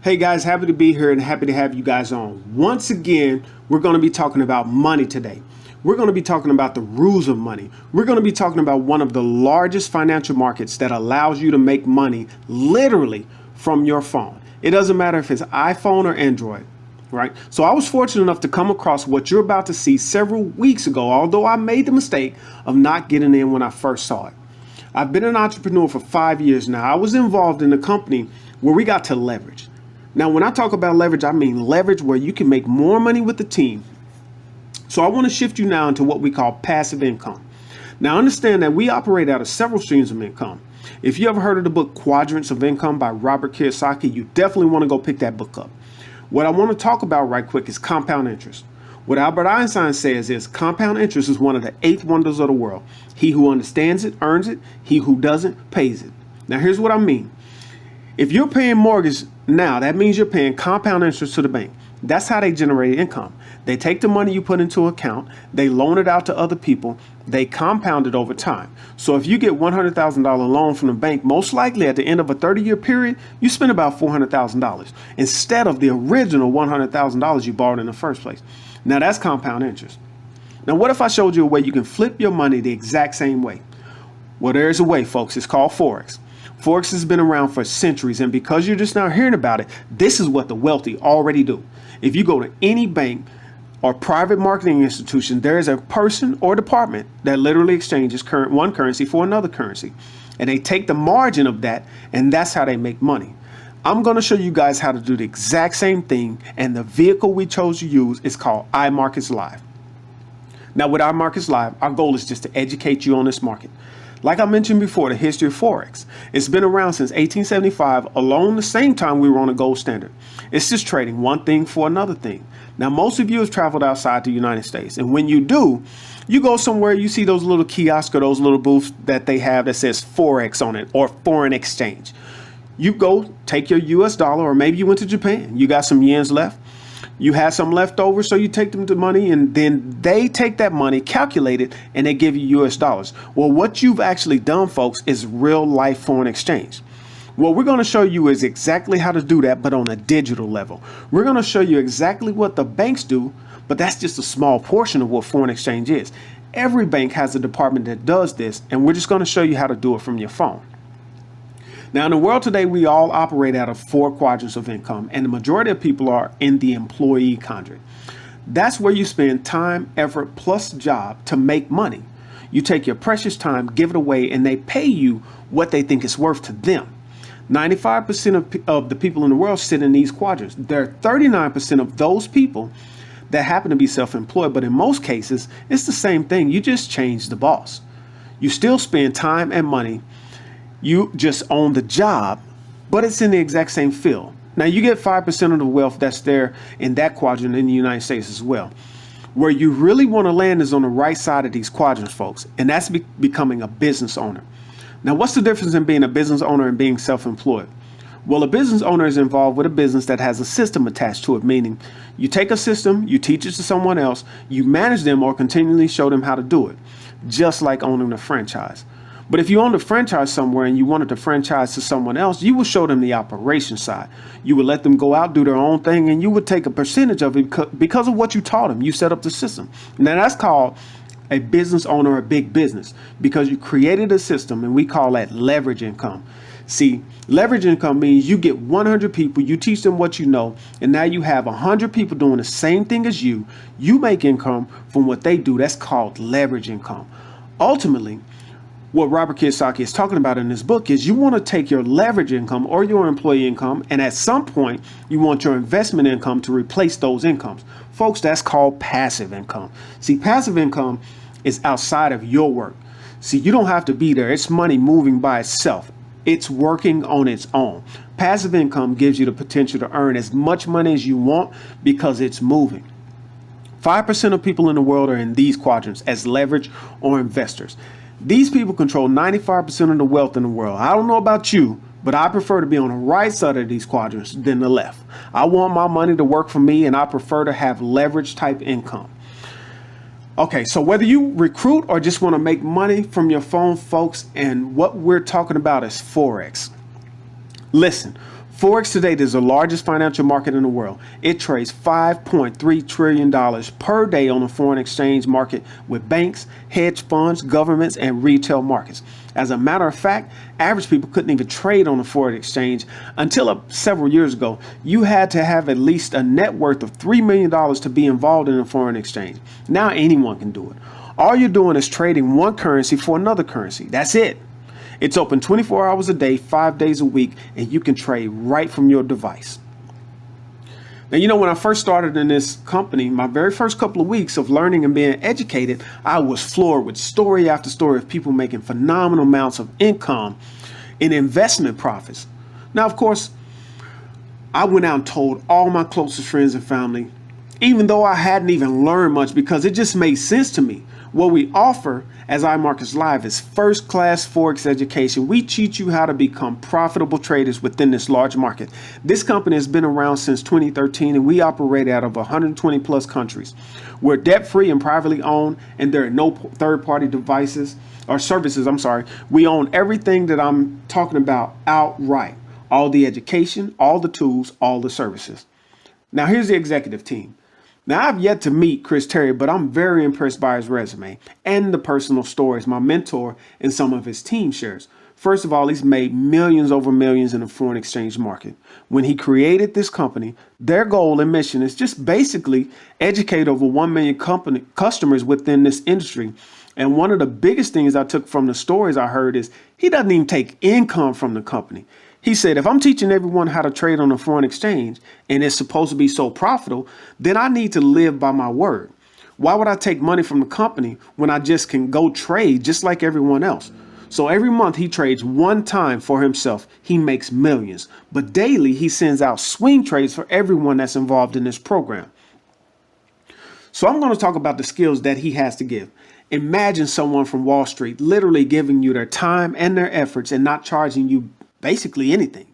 Hey guys, happy to be here and happy to have you guys on. Once again, we're going to be talking about money today. We're going to be talking about the rules of money. We're going to be talking about one of the largest financial markets that allows you to make money literally from your phone. It doesn't matter if it's iPhone or Android, right? So I was fortunate enough to come across what you're about to see several weeks ago, although I made the mistake of not getting in when I first saw it. I've been an entrepreneur for 5 years now. I was involved in a company where we got to leverage. Now, when I talk about leverage, I mean leverage where you can make more money with the team. So I want to shift you now into what we call passive income. Now, understand that we operate out of several streams of income. If you ever heard of the book Quadrants of Income by Robert Kiyosaki, you definitely want to go pick that book up. What I want to talk about right quick is compound interest. What Albert Einstein says is compound interest is one of the 8 wonders of the world. He who understands it earns it. He who doesn't pays it. Now, here's what I mean. If you're paying mortgage now, that means you're paying compound interest to the bank. That's how they generate income. They take the money you put into an account, they loan it out to other people, they compound it over time. So if you get $100,000 loan from the bank, most likely at the end of a 30-year period, you spend about $400,000 instead of the original $100,000 you borrowed in the first place. Now that's compound interest. Now what if I showed you a way you can flip your money the exact same way? Well, there's a way, folks. It's called Forex. Forex has been around for centuries, and because you're just now hearing about it, this is what the wealthy already do. If you go to any bank or private marketing institution, there is a person or department that literally exchanges one currency for another currency, and they take the margin of that, and that's how they make money. I'm going to show you guys how to do the exact same thing, and the vehicle we chose to use is called imarketslive. Now, with imarketslive, our goal is just to educate you on this market. Like I mentioned before, the history of Forex. It's been around since 1875, along the same time we were on a gold standard. It's just trading one thing for another thing. Now, most of you have traveled outside the United States. And when you do, you go somewhere, you see those little kiosks or those little booths that they have that says Forex on it or foreign exchange. You go take your US dollar, or maybe you went to Japan. You got some yens left. You had some left over, so you take them to money, and then they take that money, calculate it, and they give you US dollars. Well, what you've actually done, folks, is real life foreign exchange. What we're going to show you is exactly how to do that, but on a digital level. We're going to show you exactly what the banks do, but that's just a small portion of what foreign exchange is. Every bank has a department that does this, and we're just going to show you how to do it from your phone. Now, in the world today, we all operate out of 4 quadrants of income, and the majority of people are in the employee quadrant. That's where you spend time, effort, plus job to make money. You take your precious time, give it away, and they pay you what they think it's worth to them. 95% of the people in the world sit in these quadrants. There are 39% of those people that happen to be self-employed, but in most cases, it's the same thing. You just change the boss. You still spend time and money. You just own the job, but it's in the exact same field. Now, you get 5% of the wealth that's there in that quadrant in the United States as well. Where you really want to land is on the right side of these quadrants, folks, and that's becoming a business owner. Now, what's the difference in being a business owner and being self-employed? Well, a business owner is involved with a business that has a system attached to it, meaning you take a system, you teach it to someone else, you manage them or continually show them how to do it, just like owning a franchise. But if you owned a franchise somewhere and you wanted to franchise to someone else, you would show them the operation side. You would let them go out, do their own thing, and you would take a percentage of it because of what you taught them. You set up the system. Now, that's called a business owner, a big business, because you created a system, and we call that leverage income. See, leverage income means you get 100 people, you teach them what you know, and now you have 100 people doing the same thing as you. You make income from what they do. That's called leverage income. Ultimately, what Robert Kiyosaki is talking about in this book is you want to take your leverage income or your employee income, and at some point you want your investment income to replace those incomes. Folks, that's called passive income. See, passive income is outside of your work. See, you don't have to be there. It's money moving by itself. It's working on its own. Passive income gives you the potential to earn as much money as you want because it's moving. 5% of people in the world are in these quadrants as leverage or investors. These people control 95% of the wealth in the world. I don't know about you, but I prefer to be on the right side of these quadrants than the left. I want my money to work for me, and I prefer to have leverage type income. Okay, so whether you recruit or just want to make money from your phone, folks, and what we're talking about is Forex. Listen, Forex today is the largest financial market in the world. It trades $5.3 trillion per day on the foreign exchange market with banks, hedge funds, governments, and retail markets. As a matter of fact, average people couldn't even trade on the foreign exchange until several years ago. You had to have at least a net worth of $3 million to be involved in a foreign exchange. Now anyone can do it. All you're doing is trading one currency for another currency. That's it. It's open 24 hours a day, 5 days a week, and you can trade right from your device. Now, when I first started in this company, my very first couple of weeks of learning and being educated, I was floored with story after story of people making phenomenal amounts of income in investment profits. Now, of course, I went out and told all my closest friends and family, even though I hadn't even learned much, because it just made sense to me. What we offer as iMarketsLive is first-class Forex education. We teach you how to become profitable traders within this large market. This company has been around since 2013, and we operate out of 120 plus countries. We're debt-free and privately owned, and there are no third-party devices or services. We own everything that I'm talking about outright. All the education, all the tools, all the services. Now, here's the executive team. Now, I've yet to meet Chris Terry, but I'm very impressed by his resume and the personal stories my mentor and some of his team shares. First of all, he's made millions over millions in the foreign exchange market. When he created this company, their goal and mission is just basically educate over 1 million customers within this industry. And one of the biggest things I took from the stories I heard is he doesn't even take income from the company. He said, if I'm teaching everyone how to trade on a foreign exchange and it's supposed to be so profitable, then I need to live by my word. Why would I take money from the company when I just can go trade just like everyone else? So every month he trades one time for himself. He makes millions. But daily he sends out swing trades for everyone that's involved in this program. So I'm going to talk about the skills that he has to give. Imagine someone from Wall Street literally giving you their time and their efforts and not charging you basically anything.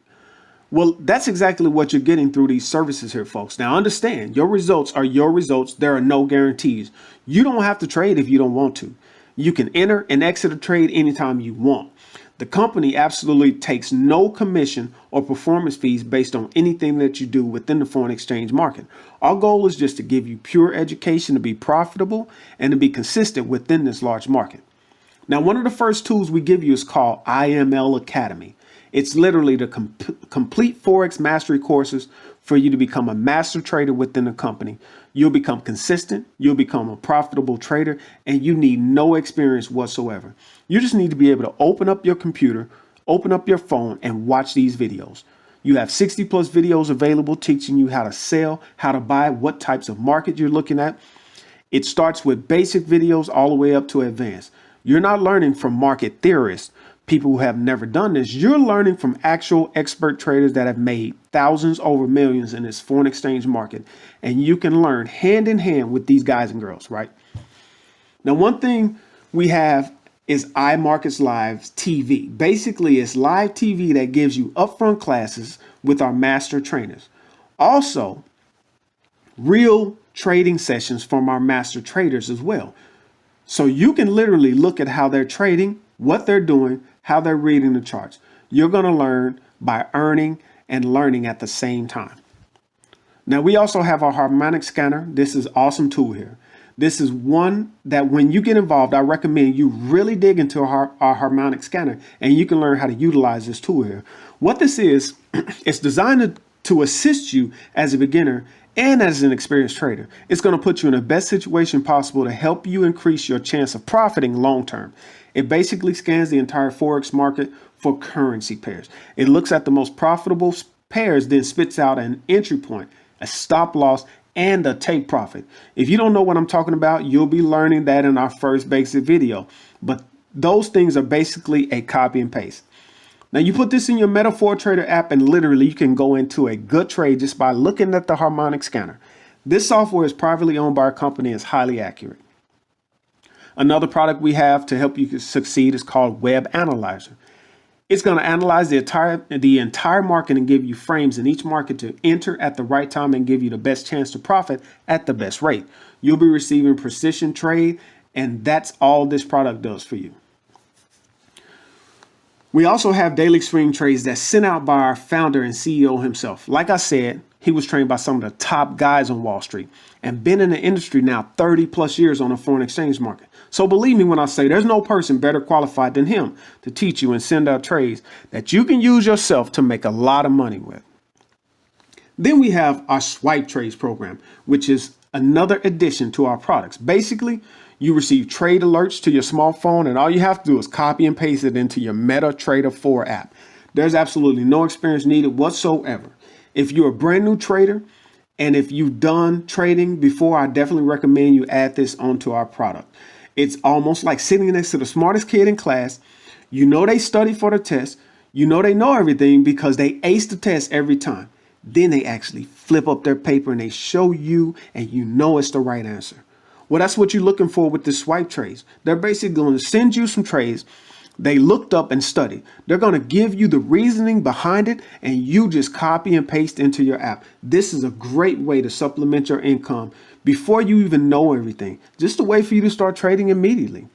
Well, that's exactly what you're getting through these services here, folks. Now, understand, your results are your results. There are no guarantees. You don't have to trade if you don't want to. You can enter and exit a trade anytime you want. The company absolutely takes no commission or performance fees based on anything that you do within the foreign exchange market. Our goal is just to give you pure education to be profitable and to be consistent within this large market. Now, one of the first tools we give you is called IML Academy. It's literally the complete Forex mastery courses for you to become a master trader within the company. You'll become consistent, you'll become a profitable trader, and you need no experience whatsoever. You just need to be able to open up your computer, open up your phone, and watch these videos. You have 60 plus videos available teaching you how to sell, how to buy, what types of market you're looking at. It starts with basic videos all the way up to advanced. You're not learning from market theorists, people who have never done this. You're learning from actual expert traders that have made thousands over millions in this foreign exchange market. And you can learn hand in hand with these guys and girls, right? Now, one thing we have is iMarketslive TV. Basically, it's live TV that gives you upfront classes with our master trainers. Also, real trading sessions from our master traders as well. So you can literally look at how they're trading, what they're doing, how they're reading the charts. You're going to learn by earning and learning at the same time. Now, we also have our harmonic scanner. This is an awesome tool here. This is one that when you get involved, I recommend you really dig into our harmonic scanner and you can learn how to utilize this tool here. What this is, it's designed to assist you as a beginner and as an experienced trader. It's going to put you in the best situation possible to help you increase your chance of profiting long term. It basically scans the entire Forex market for currency pairs. It looks at the most profitable pairs, then spits out an entry point, a stop loss, and a take profit. If you don't know what I'm talking about, you'll be learning that in our first basic video. But those things are basically a copy and paste. Now, you put this in your Metaphor Trader app and literally you can go into a good trade just by looking at the harmonic scanner. This software is privately owned by our company and is highly accurate. Another product we have to help you succeed is called Web Analyzer. It's going to analyze the entire market and give you frames in each market to enter at the right time and give you the best chance to profit at the best rate. You'll be receiving precision trade, and that's all this product does for you. We also have daily swing trades that's sent out by our founder and CEO himself. Like I said, he was trained by some of the top guys on Wall Street and been in the industry now 30 plus years on the foreign exchange market. So believe me when I say there's no person better qualified than him to teach you and send out trades that you can use yourself to make a lot of money with. Then we have our swipe trades program, which is another addition to our products. Basically, you receive trade alerts to your smartphone, and all you have to do is copy and paste it into your MetaTrader 4 app. There's absolutely no experience needed whatsoever. If you're a brand new trader and if you've done trading before, I definitely recommend you add this onto our product. It's almost like sitting next to the smartest kid in class. You know they study for the test. You know they know everything because they ace the test every time. Then they actually flip up their paper and they show you, and you know it's the right answer. Well, that's what you're looking for with the swipe trades. They're basically going to send you some trades they looked up and studied. They're going to give you the reasoning behind it, and you just copy and paste into your app. This is a great way to supplement your income before you even know everything. Just a way for you to start trading immediately.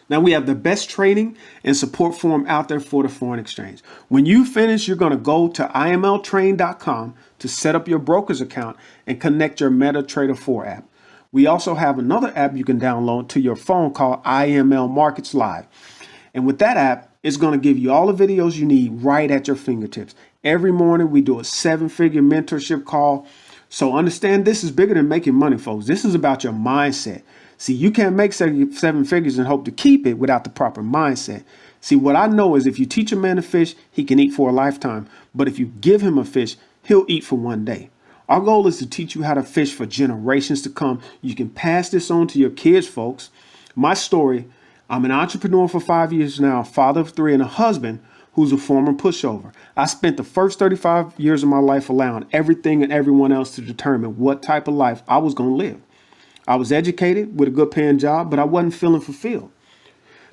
Now, we have the best training and support forum out there for the foreign exchange. When you finish, you're going to go to imltrain.com to set up your broker's account and connect your MetaTrader 4 app. We also have another app you can download to your phone called IML Markets Live. And with that app, it's going to give you all the videos you need right at your fingertips. Every morning, we do a 7-figure mentorship call. So understand, this is bigger than making money, folks. This is about your mindset. See, you can't make 7 figures and hope to keep it without the proper mindset. See, what I know is if you teach a man to fish, he can eat for a lifetime. But if you give him a fish, he'll eat for one day. Our goal is to teach you how to fish for generations to come. You can pass this on to your kids, folks. My story, I'm an entrepreneur for 5 years now, father of 3, and a husband who's a former pushover. I spent the first 35 years of my life allowing everything and everyone else to determine what type of life I was going to live. I was educated with a good paying job, but I wasn't feeling fulfilled.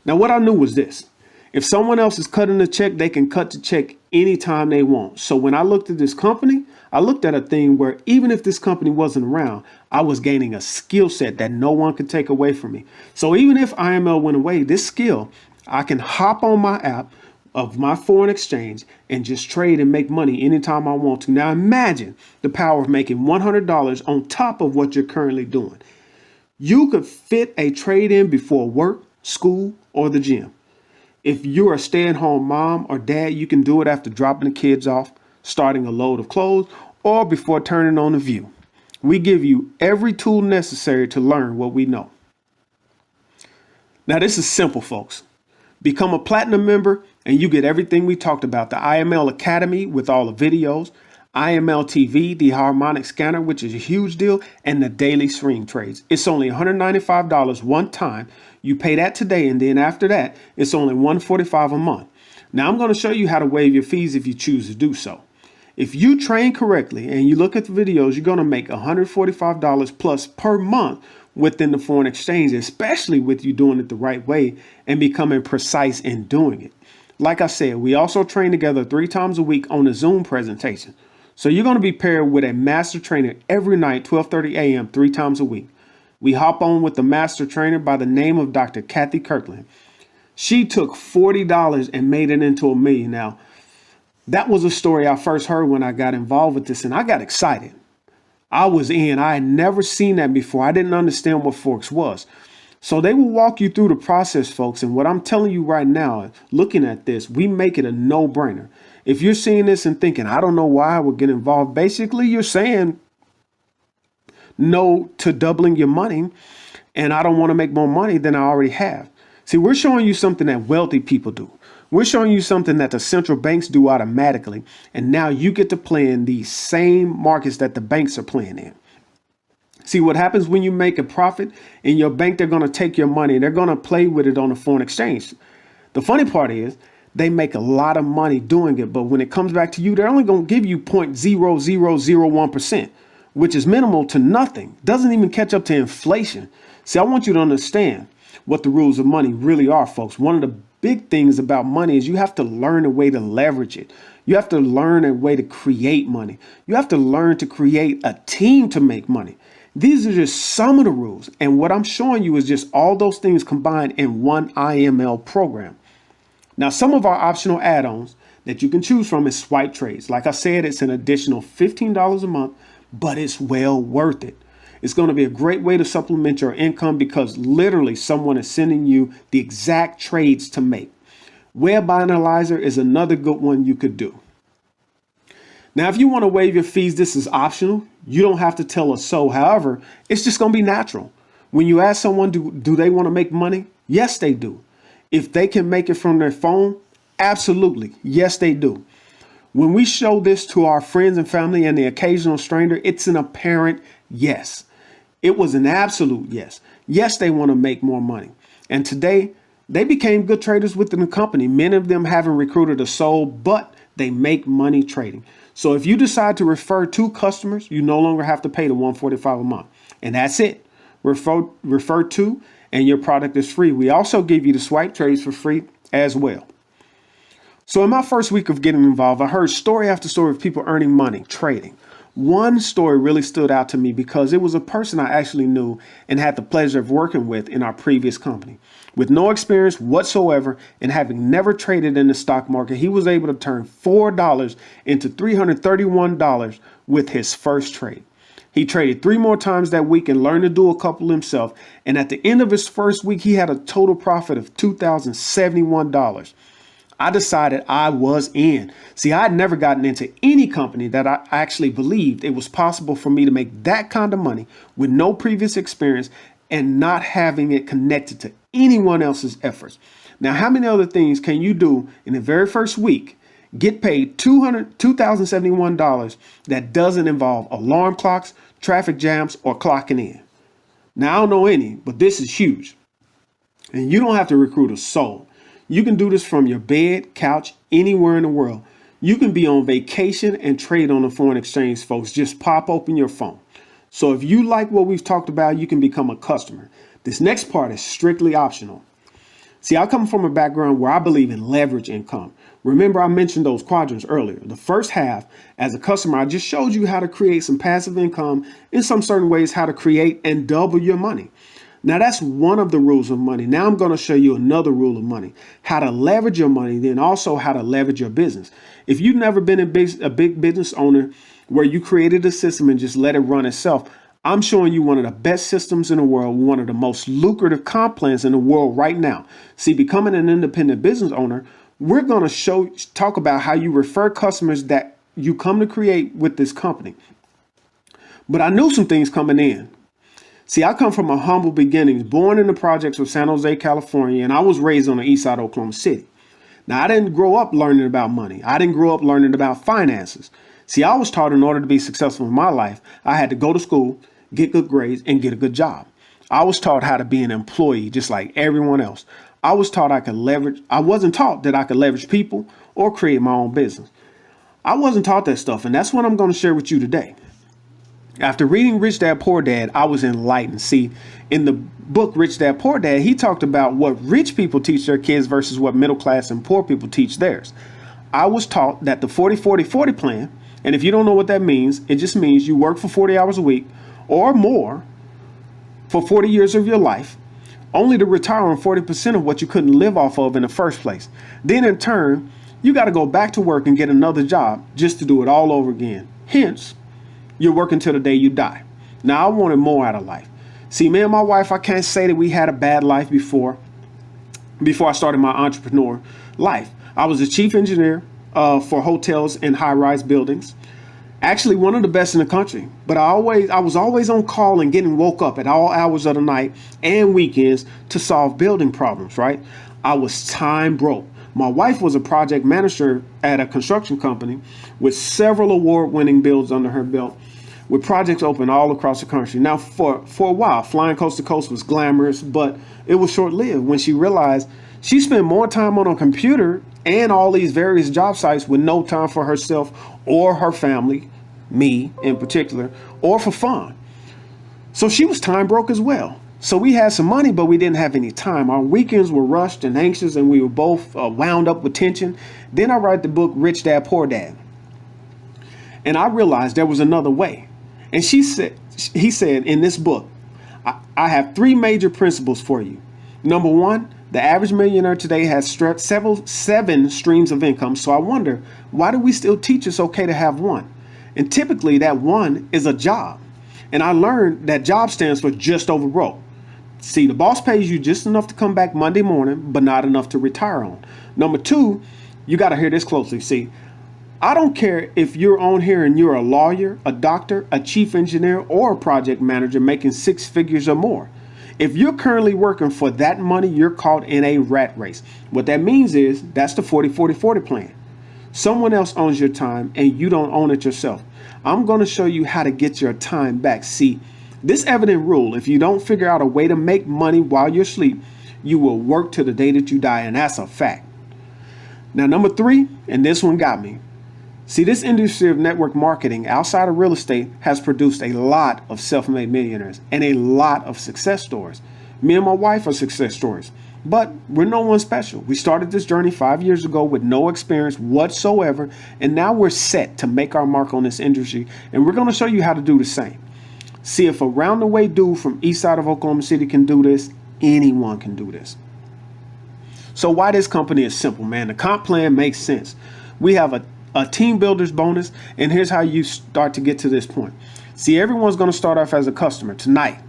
Now, what I knew was this. If someone else is cutting the check, they can cut the check anytime they want. So when I looked at this company, I looked at a thing where even if this company wasn't around, I was gaining a skill set that no one could take away from me. So even if IML went away, this skill, I can hop on my app of my foreign exchange and just trade and make money anytime I want to. Now imagine the power of making $100 on top of what you're currently doing. You could fit a trade in before work, school, or the gym. If you're a stay-at-home mom or dad, you can do it after dropping the kids off, starting a load of clothes, or before turning on the view. We give you every tool necessary to learn what we know. Now, this is simple, folks. Become a platinum member and you get everything we talked about. The IML Academy with all the videos, IML TV, the harmonic scanner, which is a huge deal, and the daily swing trades. It's only $195 one time. You pay that today, and then after that, it's only $145 a month. Now, I'm going to show you how to waive your fees if you choose to do so. If you train correctly and you look at the videos, you're going to make $145 plus per month within the foreign exchange, especially with you doing it the right way and becoming precise in doing it. Like I said, we also train together 3 times a week on a Zoom presentation. So you're going to be paired with a master trainer every night, 12:30 a.m., 3 times a week. We hop on with the master trainer by the name of Dr. Kathy Kirkland. She took $40 and made it into $1 million. Now, that was a story I first heard when I got involved with this, and I got excited. I was in. I had never seen that before. I didn't understand what Forex was. So they will walk you through the process, folks. And what I'm telling you right now, looking at this, we make it a no-brainer. If you're seeing this and thinking, I don't know why I would get involved, basically you're saying no to doubling your money, and I don't want to make more money than I already have. See, we're showing you something that wealthy people do. We're showing you something that the central banks do automatically, and now you get to play in these same markets that the banks are playing in. See, what happens when you make a profit in your bank, they're going to take your money. They're going to play with it on the foreign exchange. The funny part is they make a lot of money doing it, but when it comes back to you, they're only going to give you 0.0001%, which is minimal to nothing. Doesn't even catch up to inflation. See, I want you to understand what the rules of money really are, folks. One of the big things about money is you have to learn a way to leverage it. You have to learn a way to create money. You have to learn to create a team to make money. These are just some of the rules. And what I'm showing you is just all those things combined in one IML program. Now, some of our optional add-ons that you can choose from is swipe trades. Like I said, it's an additional $15 a month, but it's well worth it. It's going to be a great way to supplement your income because literally someone is sending you the exact trades to make. Web Analyzer is another good one you could do. Now, if you want to waive your fees, this is optional. You don't have to tell us so. However, it's just going to be natural. When you ask someone, do they want to make money? Yes, they do. If they can make it from their phone, absolutely. Yes, they do. When we show this to our friends and family and the occasional stranger, it's an apparent yes. It was an absolute yes. Yes, they want to make more money. And today, they became good traders within the company. Many of them haven't recruited a soul, but they make money trading. So if you decide to refer to customers, you no longer have to pay the $145 a month. And that's it. Refer to, and your product is free. We also give you the swipe trades for free as well. So in my first week of getting involved, I heard story after story of people earning money trading. One story really stood out to me because it was a person I actually knew and had the pleasure of working with in our previous company. With no experience whatsoever and having never traded in the stock market, he was able to turn $4 into $331 with his first trade. He traded 3 more times that week and learned to do a couple himself. And at the end of his first week, he had a total profit of $2,071. I decided I was in. See, I had never gotten into any company that I actually believed it was possible for me to make that kind of money with no previous experience and not having it connected to anyone else's efforts. Now, how many other things can you do in the very first week, get paid $2,071 that doesn't involve alarm clocks, traffic jams, or clocking in? Now, I don't know any, but this is huge. And you don't have to recruit a soul. You can do this from your bed, couch, anywhere in the world. You can be on vacation and trade on the foreign exchange, folks. Just pop open your phone. So if you like what we've talked about, you can become a customer. This next part is strictly optional. See, I come from a background where I believe in leverage income. Remember, I mentioned those quadrants earlier. The first half, as a customer, I just showed you how to create some passive income in some certain ways, how to create and double your money. Now, that's one of the rules of money. Now I'm going to show you another rule of money, how to leverage your money, then also how to leverage your business. If you've never been a big business owner where you created a system and just let it run itself, I'm showing you one of the best systems in the world, one of the most lucrative comp plans in the world right now. See, becoming an independent business owner, we're going to talk about how you refer customers that you come to create with this company. But I knew some things coming in. See, I come from a humble beginnings, born in the projects of San Jose, California, and I was raised on the east side of Oklahoma City. Now, I didn't grow up learning about money. I didn't grow up learning about finances. See, I was taught in order to be successful in my life, I had to go to school, get good grades, and get a good job. I was taught how to be an employee just like everyone else. I wasn't taught that I could leverage people or create my own business. I wasn't taught that stuff, and that's what I'm going to share with you today. After reading Rich Dad Poor Dad, I was enlightened. See, in the book Rich Dad Poor Dad, he talked about what rich people teach their kids versus what middle class and poor people teach theirs. I was taught that the 40-40-40 plan, and if you don't know what that means, it just means you work for 40 hours a week or more for 40 years of your life, only to retire on 40% of what you couldn't live off of in the first place. Then in turn, you got to go back to work and get another job just to do it all over again. Hence, you're working till the day you die. Now, I wanted more out of life. See, me and my wife, I can't say that we had a bad life before I started my entrepreneur life. I was a chief engineer for hotels and high-rise buildings. Actually, one of the best in the country. But I was always on call and getting woke up at all hours of the night and weekends to solve building problems, right? I was time broke. My wife was a project manager at a construction company with several award-winning builds under her belt, with projects open all across the country. Now, for a while, flying coast to coast was glamorous, but it was short-lived when she realized she spent more time on a computer and all these various job sites with no time for herself or her family, me in particular, or for fun. So she was time broke as well. So we had some money, but we didn't have any time. Our weekends were rushed and anxious, and we were both wound up with tension. Then I write the book, Rich Dad, Poor Dad. And I realized there was another way. And he said in this book, I have 3 major principles for you. Number 1, The average millionaire today has seven streams of income. So I wonder, why do we still teach it's okay to have one? And typically that one is a job. And I learned that job stands for just over broke. See, the boss pays you just enough to come back Monday morning, but not enough to retire on. Number two, you got to hear this closely. See, I don't care if you're on here and you're a lawyer, a doctor, a chief engineer, or a project manager making six figures or more. If you're currently working for that money, you're caught in a rat race. What that means is that's the 40-40-40 plan. Someone else owns your time and you don't own it yourself. I'm going to show you how to get your time back. See, this evident rule, if you don't figure out a way to make money while you're asleep, you will work to the day that you die, and that's a fact. Now, number three, and this one got me. See, this industry of network marketing outside of real estate has produced a lot of self-made millionaires and a lot of success stories. Me and my wife are success stories, but we're no one special. We started this journey 5 years ago with no experience whatsoever, and now we're set to make our mark on this industry, and we're going to show you how to do the same. See, if a round the way dude from east side of Oklahoma City can do this, anyone can do this. So why this company is simple, man. The comp plan makes sense. We have a team builder's bonus, and here's how you start to get to this point. See, everyone's going to start off as a customer tonight.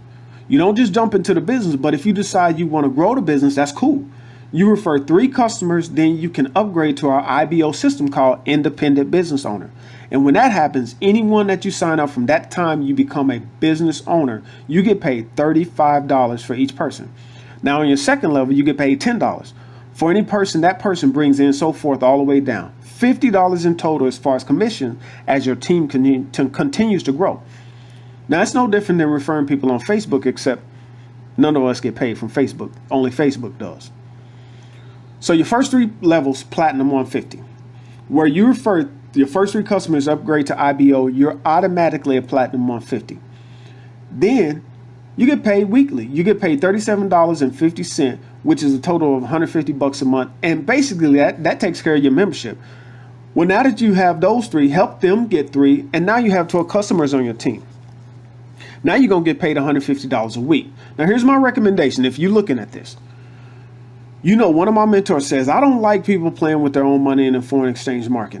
You don't just jump into the business, but if you decide you want to grow the business, that's cool. You refer 3 customers, then you can upgrade to our IBO system called Independent Business Owner. And when that happens, anyone that you sign up from that time you become a business owner, you get paid $35 for each person. Now on your second level, you get paid $10 for any person that person brings in, so forth all the way down. $50 in total as far as commission as your team continues to grow. Now it's no different than referring people on Facebook, except none of us get paid from Facebook. Only Facebook does. So your first 3 levels, Platinum 150, where you refer your first 3 customers upgrade to IBO, you're automatically a Platinum 150. Then you get paid weekly. You get paid $37.50, which is a total of $150 a month. And basically that takes care of your membership. Well, now that you have those 3, help them get 3, and now you have 12 customers on your team. Now you're going to get paid $150 a week. Now here's my recommendation if you're looking at this. You know, one of my mentors says, I don't like people playing with their own money in the foreign exchange market.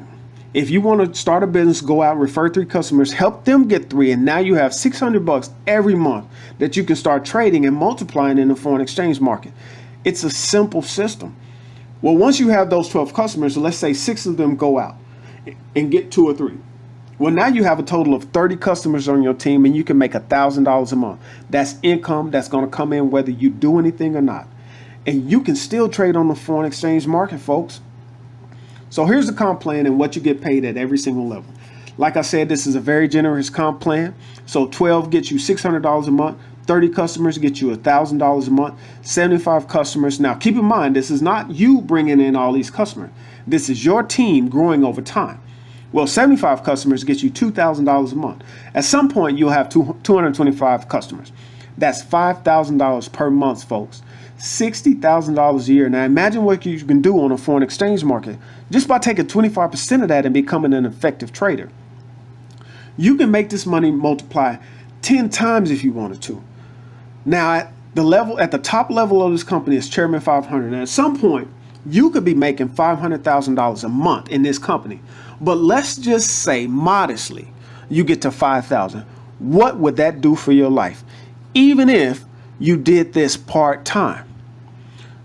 If you want to start a business, go out, refer 3 customers, help them get 3, and now you have $600 every month that you can start trading and multiplying in the foreign exchange market. It's a simple system. Well, once you have those 12 customers, let's say 6 of them go out and get 2 or 3. Well, now you have a total of 30 customers on your team, and you can make $1,000 a month. That's income that's going to come in whether you do anything or not. And you can still trade on the foreign exchange market, folks. So here's the comp plan and what you get paid at every single level. Like I said, this is a very generous comp plan. So 12 gets you $600 a month. 30 customers get you $1,000 a month. 75 customers. Now, keep in mind, this is not you bringing in all these customers. This is your team growing over time. Well, 75 customers get you $2,000 a month. At some point, you'll have 225 customers. That's $5,000 per month, folks. $60,000 a year. Now imagine what you can do on a foreign exchange market just by taking 25% of that and becoming an effective trader. You can make this money multiply 10 times if you wanted to. Now at the top level of this company is Chairman 500. And at some point you could be making $500,000 a month in this company. But let's just say modestly you get to 5,000. What would that do for your life? Even if you did this part-time.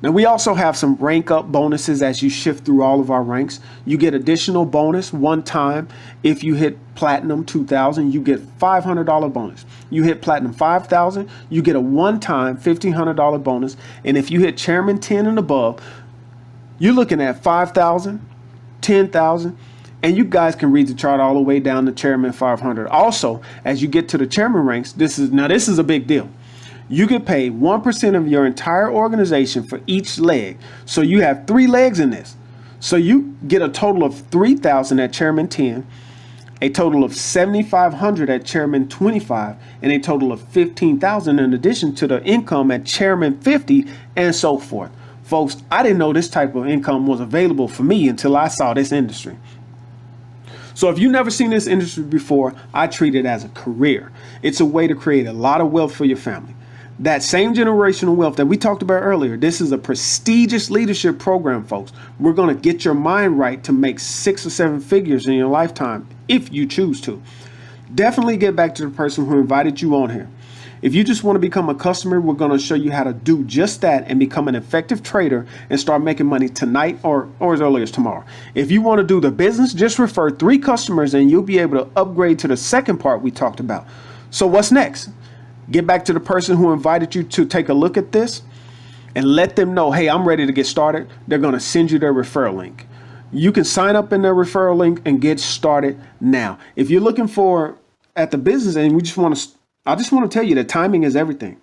Now we also have some rank up bonuses as you shift through all of our ranks. You get additional bonus one time. If you hit Platinum 2,000, you get $500 bonus. You hit Platinum 5,000, you get a one-time $1,500 bonus. And if you hit Chairman 10 and above, you're looking at 5,000, 10,000, and you guys can read the chart all the way down to Chairman 500. Also, as you get to the Chairman ranks, this is a big deal. You get paid 1% of your entire organization for each leg. So you have 3 legs in this. So you get a total of 3,000 at Chairman 10, a total of 7,500 at Chairman 25, and a total of 15,000 in addition to the income at Chairman 50, and so forth. Folks, I didn't know this type of income was available for me until I saw this industry. So if you've never seen this industry before, I treat it as a career. It's a way to create a lot of wealth for your family. That same generational wealth that we talked about earlier. This is a prestigious leadership program, folks. We're going to get your mind right to make 6 or 7 figures in your lifetime if you choose to. Definitely get back to the person who invited you on here. If you just want to become a customer, we're going to show you how to do just that and become an effective trader and start making money tonight or as early as tomorrow. If you want to do the business, just refer 3 customers and you'll be able to upgrade to the second part we talked about. So what's next? Get back to the person who invited you to take a look at this and let them know, hey, I'm ready to get started. They're going to send you their referral link. You can sign up in their referral link and get started now. If you're looking for at the business and I just want to tell you that timing is everything.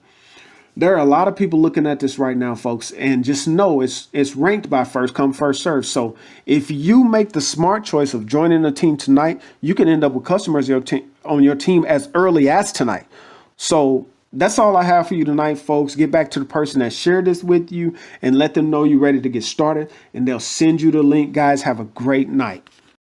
There are a lot of people looking at this right now, folks, and just know it's ranked by first come, first serve. So if you make the smart choice of joining the team tonight, you can end up with customers on your team as early as tonight. So that's all I have for you tonight, folks. Get back to the person that shared this with you and let them know you're ready to get started, and they'll send you the link. Guys, have a great night.